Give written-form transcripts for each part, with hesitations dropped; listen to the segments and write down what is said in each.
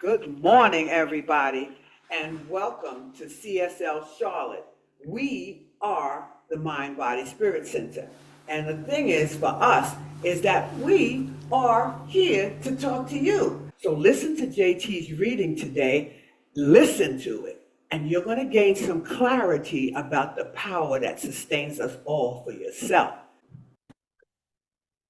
Good morning, everybody, and welcome to CSL Charlotte. We are the Mind Body Spirit Center. And the thing is, for us, is that we are here to talk to you. So listen to JT's reading today, listen to it, and you're going to gain some clarity about the power that sustains us all for yourself.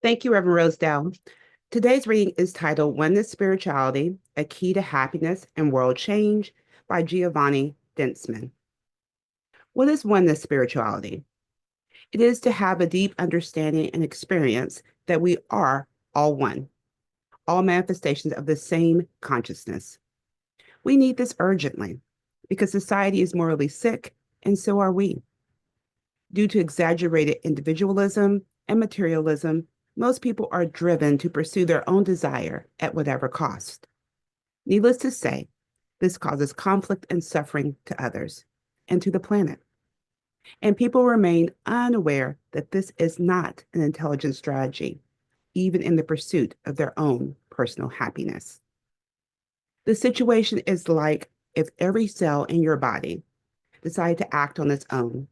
Thank you, Reverend Rosedale. Today's reading is titled Oneness Spirituality, A Key to Happiness and World Change by Giovanni Dentzman. What is oneness spirituality? It is to have a deep understanding and experience that we are all one, all manifestations of the same consciousness. We need this urgently because society is morally sick, and so are we. Due to exaggerated individualism and materialism, most people are driven to pursue their own desire at whatever cost. Needless to say, this causes conflict and suffering to others and to the planet. And people remain unaware that this is not an intelligent strategy, even in the pursuit of their own personal happiness. The situation is like if every cell in your body decided to act on its own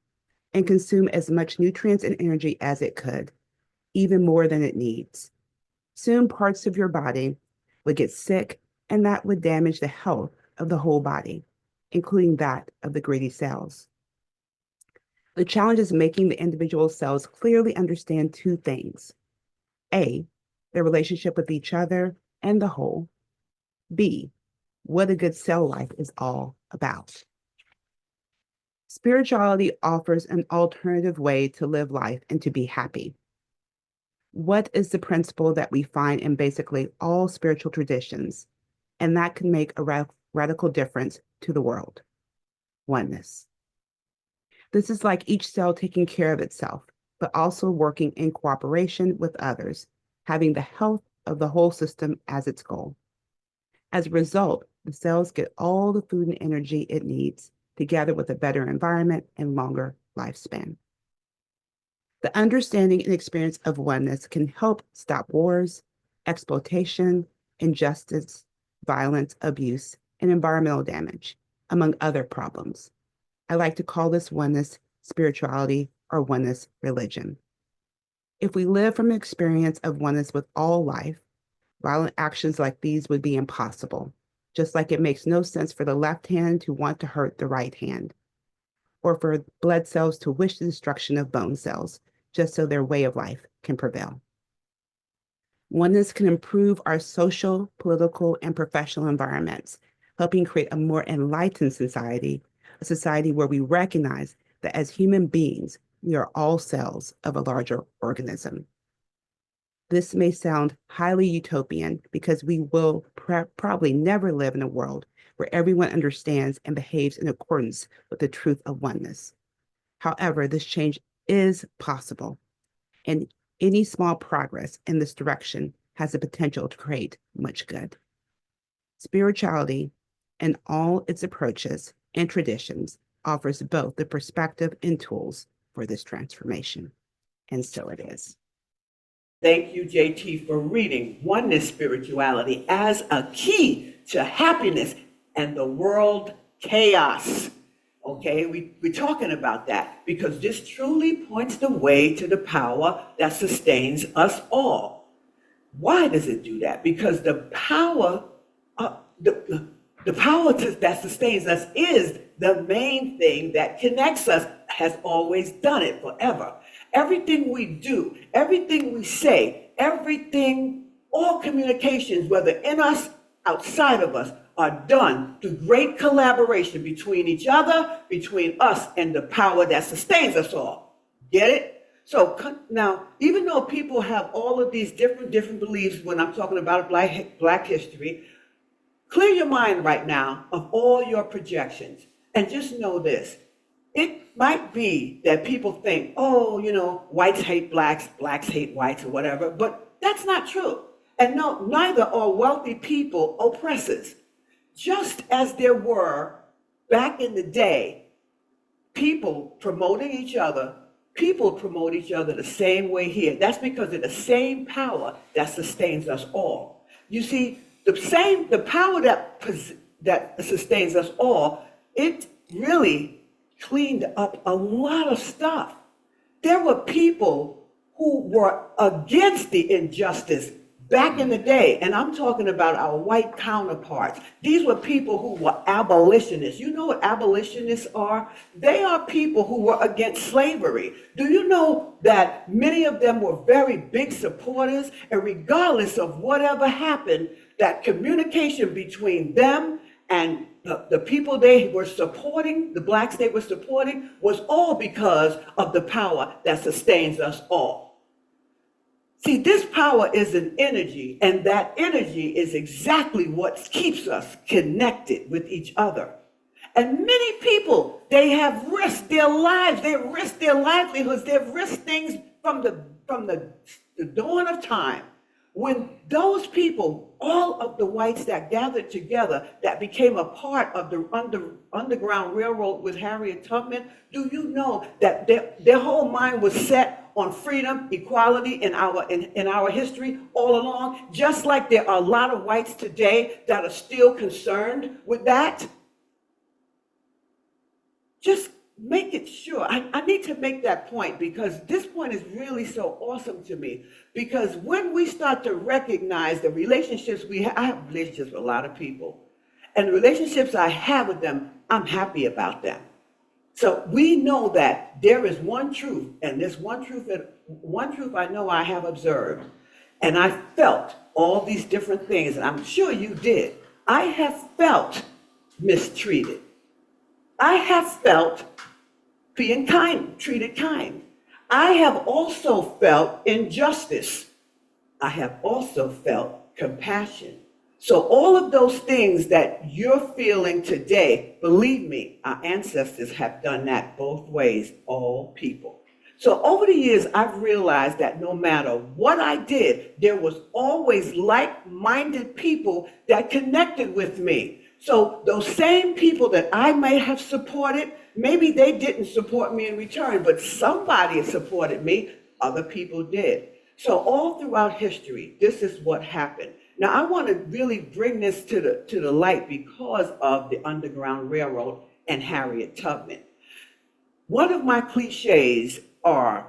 and consume as much nutrients and energy as it could, even more than it needs. Soon parts of your body would get sick, and that would damage the health of the whole body, including that of the greedy cells. The challenge is making the individual cells clearly understand two things. A, their relationship with each other and the whole. B, what a good cell life is all about. Spirituality offers an alternative way to live life and to be happy. What is the principle that we find in basically all spiritual traditions, and that can make a radical difference to the world? Oneness. This is like each cell taking care of itself, but also working in cooperation with others, having the health of the whole system as its goal. As a result, the cells get all the food and energy it needs, together with a better environment and longer lifespan. The understanding and experience of oneness can help stop wars, exploitation, injustice, violence, abuse, and environmental damage, among other problems. I like to call this oneness spirituality or oneness religion. If we live from an experience of oneness with all life, violent actions like these would be impossible, just like it makes no sense for the left hand to want to hurt the right hand, or for blood cells to wish the destruction of bone cells, just so their way of life can prevail. Oneness can improve our social, political, and professional environments, helping create a more enlightened society, a society where we recognize that as human beings, we are all cells of a larger organism. This may sound highly utopian because we will probably never live in a world where everyone understands and behaves in accordance with the truth of oneness. However, this change is possible, and any small progress in this direction has the potential to create much good. Spirituality, in all its approaches and traditions, offers both the perspective and tools for this transformation. And so it is. Thank you, JT, for reading Oneness Spirituality as a Key to Happiness and the World Chaos. Okay, we're talking about that because this truly points the way to the power that sustains us all. Why does it do that? Because the power, that sustains us is the main thing that connects us, has always done it forever. Everything we do, everything we say, everything, all communications, whether in us, outside of us, are done through great collaboration between each other, between us, and the power that sustains us all. Get it? So now, even though people have all of these different beliefs when I'm talking about Black history, clear your mind right now of all your projections and just know this. It might be that people think, oh, whites hate blacks, blacks hate whites, or whatever, but that's not true. And no, neither are wealthy people oppressors. Just as there were back in the day, people promote each other the same way here. That's because of the same power that sustains us all. You see, the power that sustains us all, it really cleaned up a lot of stuff. There were people who were against the injustice back in the day, and I'm talking about our white counterparts. These were people who were abolitionists. You know what abolitionists are? They are people who were against slavery. Do you know that many of them were very big supporters, and regardless of whatever happened, that communication between them and the people they were supporting, the blacks they were supporting, was all because of the power that sustains us all. See, this power is an energy, and that energy is exactly what keeps us connected with each other. And many people, they have risked their lives, they've risked their livelihoods, they've risked things from the dawn of time. When those people, all of the whites that gathered together, that became a part of the Underground Railroad with Harriet Tubman, do you know that their whole mind was set on freedom, equality in our history all along? Just like there are a lot of whites today that are still concerned with that. Just make it sure. I need to make that point, because this point is really so awesome to me. Because when we start to recognize the relationships we have, I have relationships with a lot of people, and the relationships I have with them, I'm happy about them. So we know that there is one truth, and this one truth I know I have observed, and I felt all these different things, and I'm sure you did. I have felt mistreated. I have felt being treated kind. I have also felt injustice. I have also felt compassion. So all of those things that you're feeling today, believe me, our ancestors have done that both ways, all people. So over the years, I've realized that no matter what I did, there was always like-minded people that connected with me. So those same people that I may have supported, maybe they didn't support me in return, but somebody supported me, other people did. So all throughout history, this is what happened. Now I want to really bring this to the light because of the Underground Railroad and Harriet Tubman. One of my cliches are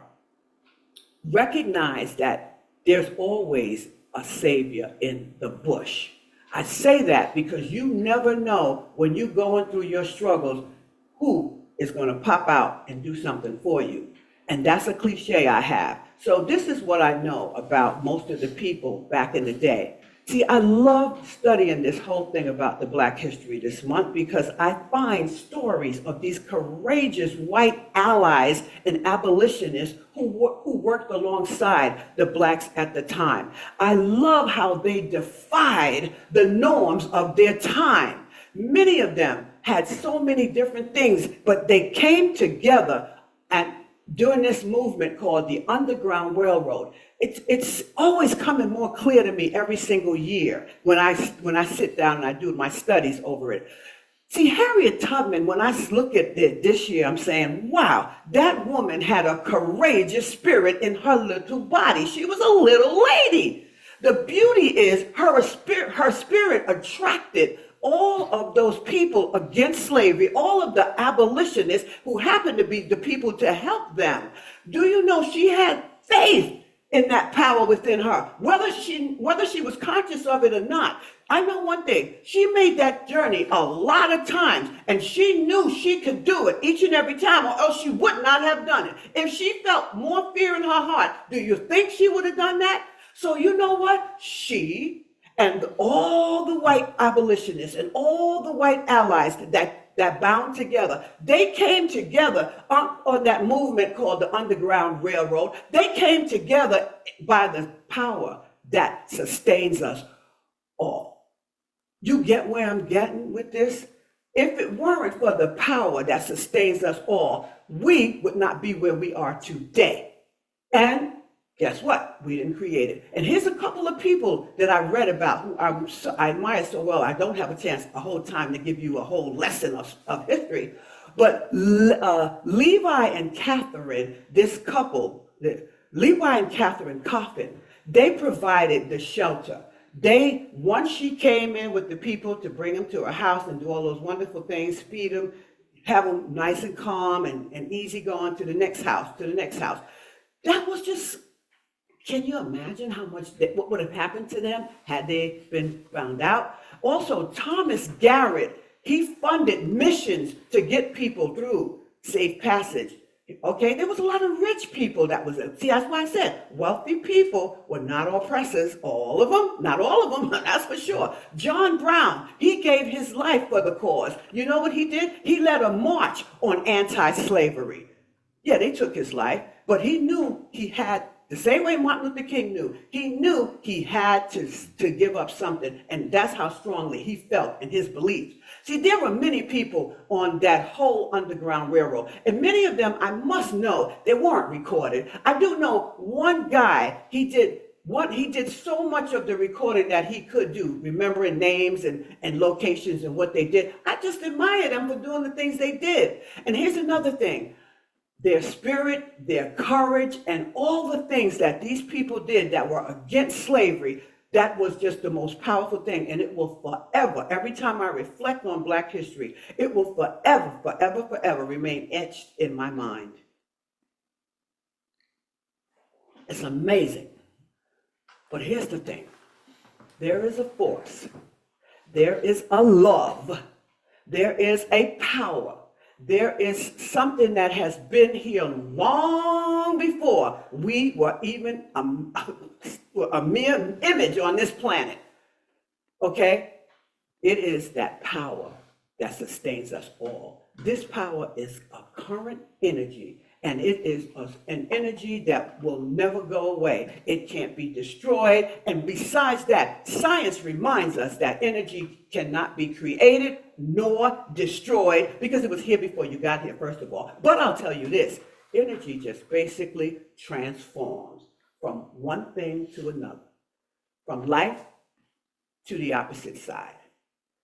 recognize that there's always a savior in the bush. I say that because you never know when you're going through your struggles who is going to pop out and do something for you. And that's a cliche I have. So this is what I know about most of the people back in the day. See, I love studying this whole thing about the Black History this month because I find stories of these courageous white allies and abolitionists who worked alongside the blacks at the time. I love how they defied the norms of their time. Many of them had so many different things, but they came together and during this movement called the Underground Railroad. It's always coming more clear to me every single year when I sit down and I do my studies over it. See, Harriet Tubman, when I look at it this year, I'm saying, wow, that woman had a courageous spirit in her little body. She was a little lady. The beauty is her spirit attracted all of those people against slavery, all of the abolitionists who happened to be the people to help them. Do you know she had faith in that power within her, whether she was conscious of it or not? I know one thing, she made that journey a lot of times, and she knew she could do it each and every time, or else she would not have done it. If she felt more fear in her heart, do you think she would have done that? So you know what? She and all the white abolitionists and all the white allies that bound together, they came together on that movement called the Underground Railroad. They came together by the power that sustains us all. You get where I'm getting with this? If it weren't for the power that sustains us all, we would not be where we are today. And guess what? We didn't create it. And here's a couple of people that I read about who I admire so well. I don't have a whole time to give you a whole lesson of history. But Levi and Catherine, this couple, Levi and Catherine Coffin, they provided the shelter. Once she came in with the people to bring them to her house and do all those wonderful things, feed them, have them nice and calm and easy going to the next house, to the next house. That was just, can you imagine how much, what would have happened to them had they been found out? Also, Thomas Garrett, he funded missions to get people through safe passage. Okay, there was a lot of rich people that was, see, that's why I said wealthy people were not oppressors, all of them, not all of them, that's for sure. John Brown, he gave his life for the cause. You know what he did? He led a march on anti-slavery. Yeah, they took his life, but he knew he had, the same way Martin Luther King knew he had to give up something, and that's how strongly he felt in his beliefs. See, there were many people on that whole Underground Railroad, and many of them, I must know, they weren't recorded. I do know one guy, he did so much of the recording that he could do, remembering names and locations and what they did. I just admire them for doing the things they did. And here's another thing. Their spirit, their courage, and all the things that these people did that were against slavery, that was just the most powerful thing. And it will forever, every time I reflect on Black history, it will forever, forever, forever remain etched in my mind. It's amazing. But here's the thing. There is a force. There is a love. There is a power. There is something that has been here long before we were even a mere image on this planet. Okay? It is that power that sustains us all. This power is a current energy, and it is an energy that will never go away. It can't be destroyed. And besides that, science reminds us that energy cannot be created nor destroyed because it was here before you got here, first of all. But I'll tell you this, energy just basically transforms from one thing to another, from life to the opposite side.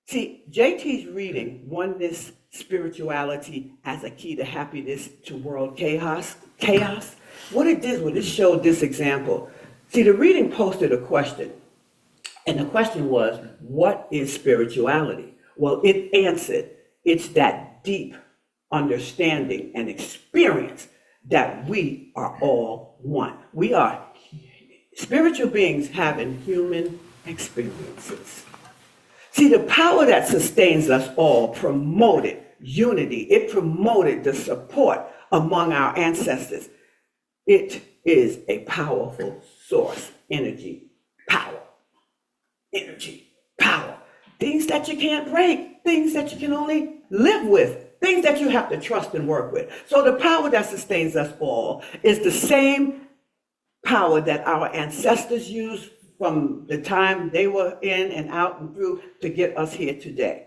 See, JT's reading, Oneness, Spirituality as a Key to Happiness to World Chaos. What it did was it showed this example. See, the reading posted a question, and the question was, what is spirituality? Well, it answered, it's that deep understanding and experience that we are all one. We are spiritual beings having human experiences. See, the power that sustains us all promoted unity. It promoted the support among our ancestors. It is a powerful source. Energy, power. Energy, power. Things that you can't break, things that you can only live with, things that you have to trust and work with. So the power that sustains us all is the same power that our ancestors used from the time they were in and out and through to get us here today.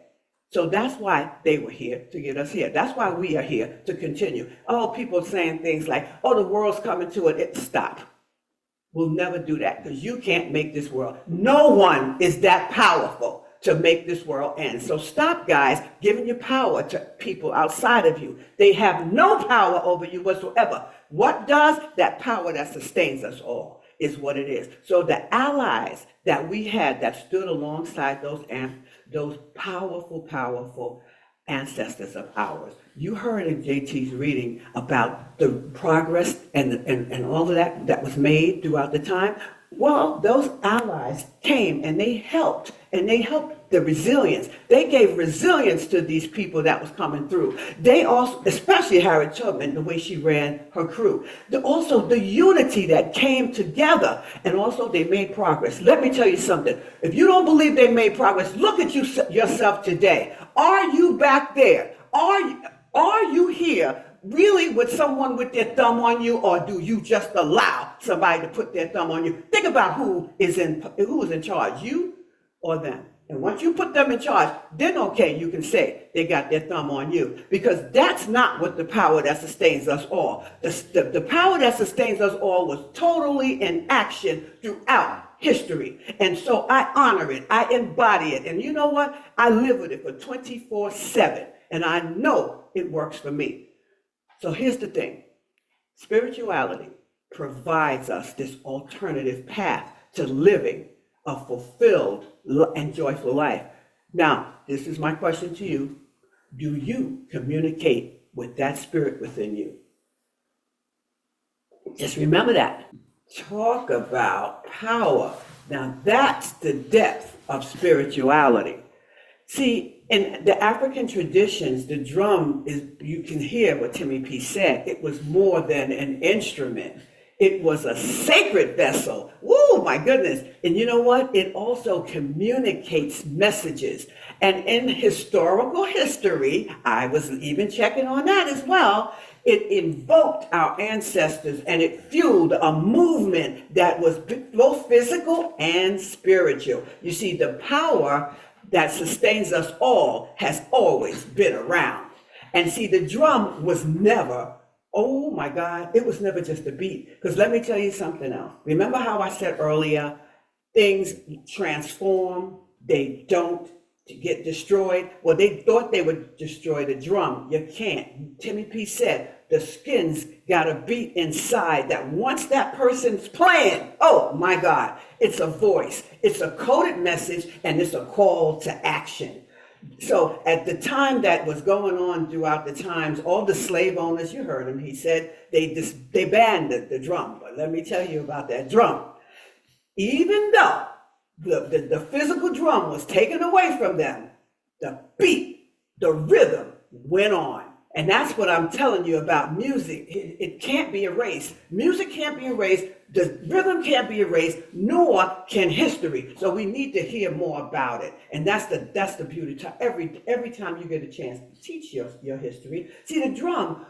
So that's why they were here, to get us here. That's why we are here, to continue. Oh, people saying things like, oh, the world's coming to it. Stop. We'll never do that because you can't make this world. No one is that powerful to make this world end. So stop, guys, giving your power to people outside of you. They have no power over you whatsoever. What does? That power that sustains us all is what it is. So the allies that we had that stood alongside those powerful ancestors of ours. You heard in JT's reading about the progress and all of that was made throughout the time. Well, those allies came and they helped the resilience. They gave resilience to these people that was coming through. They also, especially Harriet Tubman, the way she ran her crew. Also the unity that came together, and also they made progress. Let me tell you something. If you don't believe they made progress, look at yourself today. Are you back there? Are you here really with someone with their thumb on you, or do you just allow somebody to put their thumb on you? Think about who is in charge, you or them. And once you put them in charge, then okay, you can say they got their thumb on you, because that's not what the power that sustains us all. The power that sustains us all was totally in action throughout history. And so I honor it, I embody it. And you know what? I live with it for 24/7. And I know it works for me. So here's the thing. Spirituality provides us this alternative path to living a fulfilled and joyful life. Now, this is my question to you. Do you communicate with that spirit within you? Just remember that. Talk about power. Now, that's the depth of spirituality. See, in the African traditions, the drum is, you can hear what Timmy P said, it was more than an instrument. It was a sacred vessel. Whoa, my goodness. And you know what? It also communicates messages. And in historical history, I was even checking on that as well. It invoked our ancestors and it fueled a movement that was both physical and spiritual. You see, the power that sustains us all has always been around. And see, the drum was never, oh my God, it was never just a beat. Because let me tell you something else. Remember how I said earlier, things transform, they don't get destroyed? Well, they thought they would destroy the drum. You can't. Timmy P said, the skin's got a beat inside that once that person's playing, oh my God, it's a voice, it's a coded message, and it's a call to action. So at the time that was going on throughout the times, all the slave owners, you heard him, he said they banned the drum. But let me tell you about that drum. Even though the physical drum was taken away from them, the beat, the rhythm went on. And that's what I'm telling you about music. It can't be erased. Music can't be erased. The rhythm can't be erased, nor can history. So we need to hear more about it. And that's the beauty. Every time you get a chance, teach your history. See, the drum,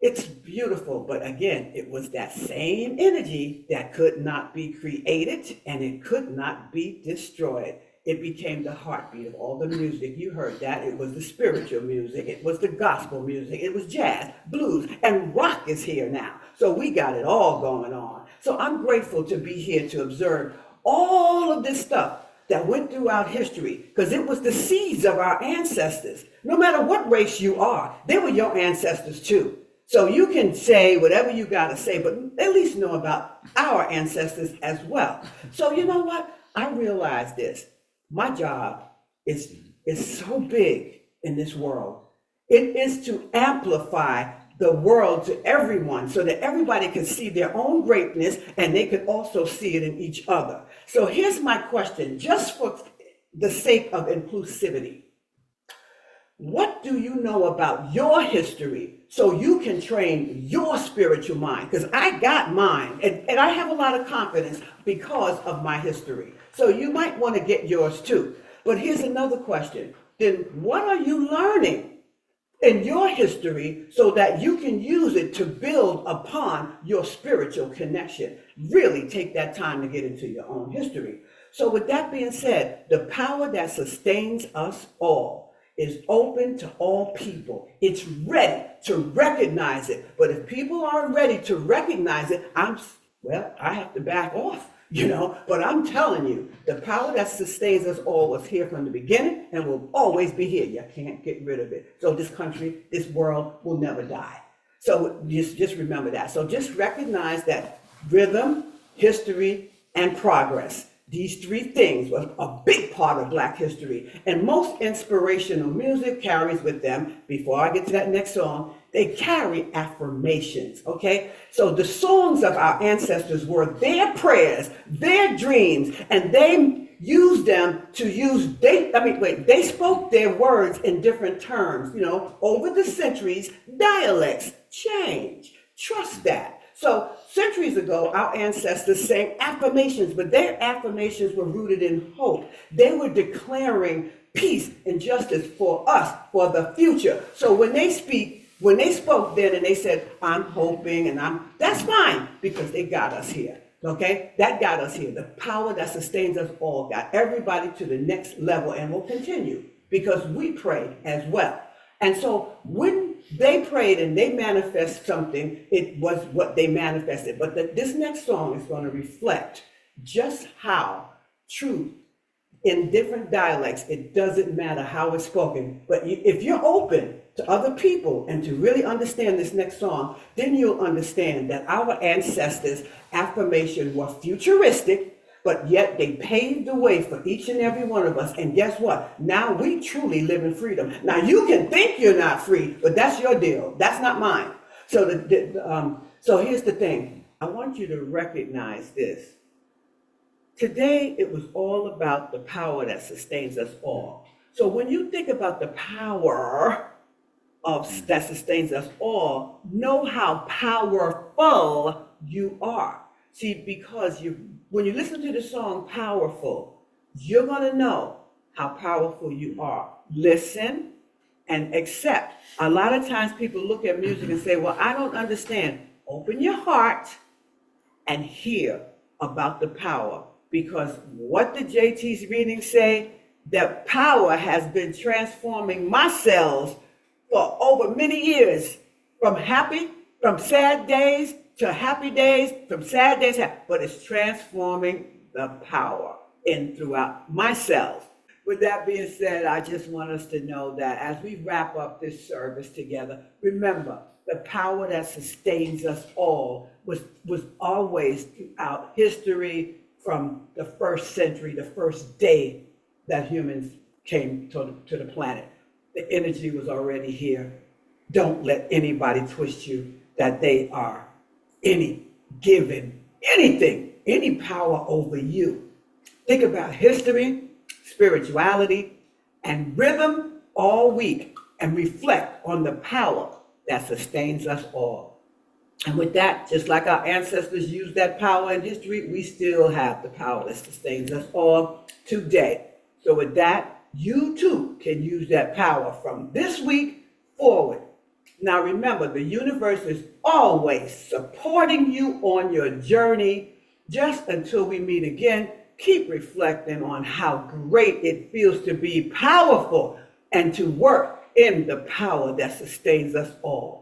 it's beautiful, but again, it was that same energy that could not be created and it could not be destroyed. It became the heartbeat of all the music. You heard that. It was the spiritual music. It was the gospel music. It was jazz, blues, and rock is here now. So we got it all going on. So I'm grateful to be here to observe all of this stuff that went throughout history, because it was the seeds of our ancestors. No matter what race you are, they were your ancestors too. So you can say whatever you got to say, but at least know about our ancestors as well. So you know what? I realized this. My job is so big in this world. It is to amplify the world to everyone so that everybody can see their own greatness and they can also see it in each other. So here's my question, just for the sake of inclusivity. What do you know about your history so you can train your spiritual mind? Because I got mine, and I have a lot of confidence because of my history. So you might want to get yours too. But here's another question. Then what are you learning in your history so that you can use it to build upon your spiritual connection? Really take that time to get into your own history. So with that being said, the power that sustains us all is open to all people. It's ready to recognize it. But if people aren't ready to recognize it, I have to back off, but I'm telling you, the power that sustains us all was here from the beginning and will always be here. You can't get rid of it. So this country, this world will never die. So just remember that. So just recognize that rhythm, history, and progress. These three things were a big part of Black history. And most inspirational music carries with them, before I get to that next song, they carry affirmations, okay? So the songs of our ancestors were their prayers, their dreams, and they used them to they spoke their words in different terms, over the centuries, dialects change. Trust that. So centuries ago, our ancestors sang affirmations, but their affirmations were rooted in hope. They were declaring peace and justice for us, for the future. So when they spoke then and they said, I'm hoping that's fine because they got us here. Okay, that got us here. The power that sustains us all got everybody to the next level and will continue because we pray as well. And so when they prayed and they manifest something, it was what they manifested. But this next song is going to reflect just how truth in different dialects, it doesn't matter how it's spoken. But if you're open to other people and to really understand this next song, then you'll understand that our ancestors' affirmation was futuristic, But yet they paved the way for each and every one of us. And guess what? Now we truly live in freedom. Now you can think you're not free, but that's your deal. That's not mine. So so here's the thing. I want you to recognize this. Today it was all about the power that sustains us all. So when you think about the power that sustains us all, know how powerful you are. See, because when you listen to the song Powerful, you're going to know how powerful you are. Listen and accept. A lot of times people look at music and say, well, I don't understand. Open your heart and hear about the power. Because what did JT's reading say? That power has been transforming my cells for over many years, from sad days to happy days, from sad days, but it's transforming the power in throughout my cells. With that being said, I just want us to know that as we wrap up this service together, remember the power that sustains us all was always throughout history from the first century, the first day that humans came to the planet. The energy was already here. Don't let anybody twist you that they are given anything, any power over you. Think about history, spirituality, and rhythm all week and reflect on the power that sustains us all. And with that, just like our ancestors used that power in history, we still have the power that sustains us all today. So with that, you too can use that power from this week forward. Now remember, the universe is always supporting you on your journey. Just until we meet again, keep reflecting on how great it feels to be powerful and to work in the power that sustains us all.